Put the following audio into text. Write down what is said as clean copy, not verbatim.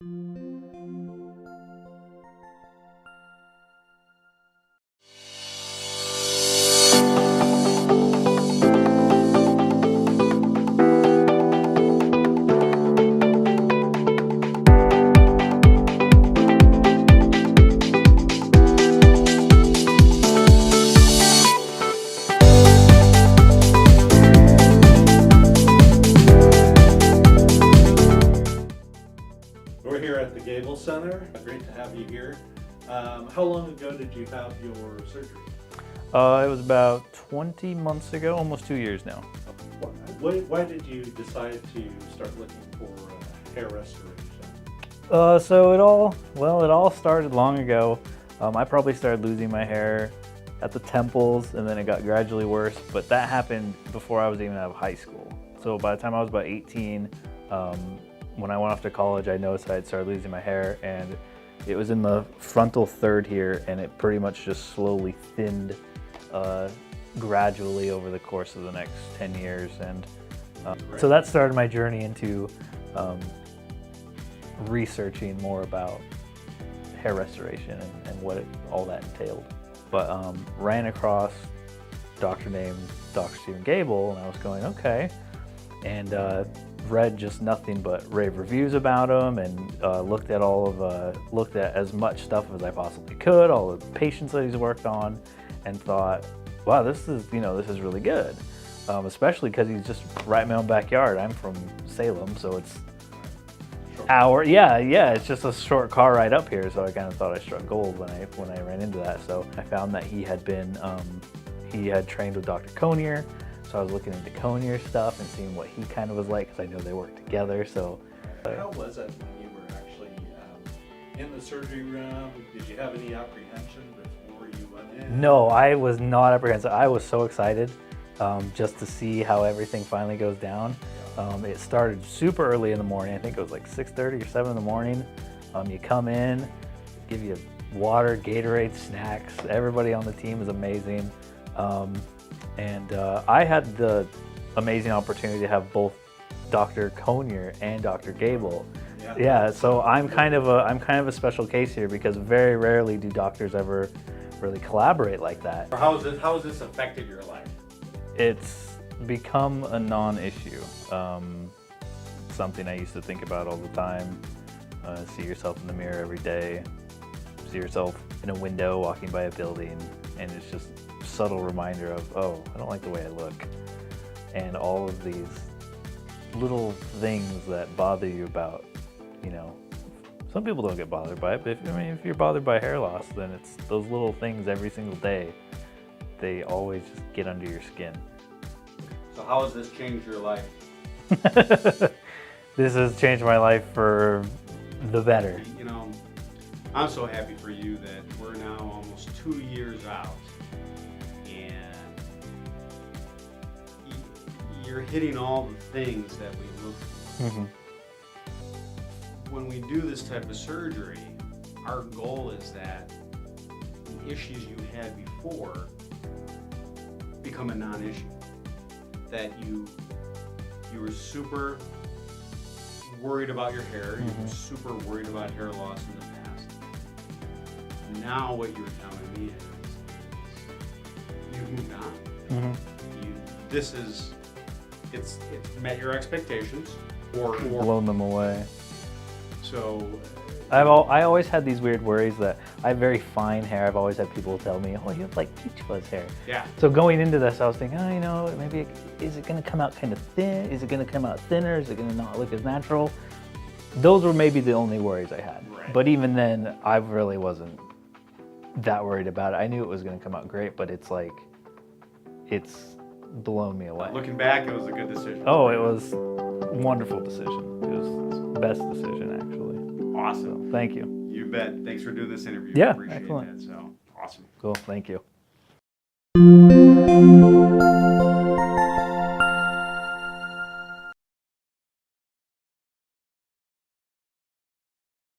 We're here at the Gabel Center. Great to have you here. How long ago did you have your surgery? It was about 20 months ago, almost 2 years now. Why did you decide to start looking for hair restoration? So it all started long ago. I probably started losing my hair at the temples, and then it got gradually worse, but that happened before I was even out of high school. So by the time I was about 18, when I went off to college, I noticed I had started losing my hair, and it was in the frontal third here, and it pretty much just slowly thinned gradually over the course of the next 10 years. And so that started my journey into researching more about hair restoration and what all that entailed. But ran across a doctor named Dr. Stephen Gabel, and I was going, okay, and read just nothing but rave reviews about him, and looked at as much stuff as I possibly could, all the patients that he's worked on, and thought, wow, this is really good, especially because he's just right in my own backyard. I'm from Salem, so it's it's just a short car ride up here. So I kind of thought I struck gold when I ran into that. So I found that he had trained with Dr. Konior. So I was looking into Konior stuff and seeing what he kind of was like, because I know they work together. So how was it when you were actually in the surgery room? Did you have any apprehension before you went in? No, I was not apprehensive. I was so excited just to see how everything finally goes down. It started super early in the morning. I think it was like 6:30 or 7 in the morning. You come in, give you water, Gatorade, snacks. Everybody on the team is amazing. And I had the amazing opportunity to have both Dr. Konior and Dr. Gabel. Yeah, so I'm kind of a special case here, because very rarely do doctors ever really collaborate like that. How has this affected your life? It's become a non-issue. Something I used to think about all the time. See yourself in the mirror every day. See yourself in a window walking by a building, and it's just a subtle reminder of, oh, I don't like the way I look. And all of these little things that bother you about, some people don't get bothered by it, but if you're bothered by hair loss, then it's those little things every single day. They always just get under your skin. So how has this changed your life? This has changed my life for the better. I'm so happy for you that we're now almost 2 years out, and you're hitting all the things that we look for. Mm-hmm. When we do this type of surgery, our goal is that the issues you had before become a non-issue. That you were super worried about your hair, you were super worried about hair loss in the past. Now what you're telling me is you've moved on. It's met your expectations, or blown them away. So I always had these weird worries that I have very fine hair. I've always had people tell me, oh, you have like peach fuzz hair. Yeah. So going into this, I was thinking, maybe is it going to come out kind of thin? Is it going to come out thinner? Is it going to not look as natural? Those were maybe the only worries I had. Right. But even then, I really wasn't that worried about it. I knew it was going to come out great, but it's blown me away. Looking back, it was a good decision. Oh, it was a wonderful decision. It was the best decision, actually. Awesome. So, thank you. You bet. Thanks for doing this interview. Yeah, I appreciate excellent. that. So awesome. Cool. Thank you.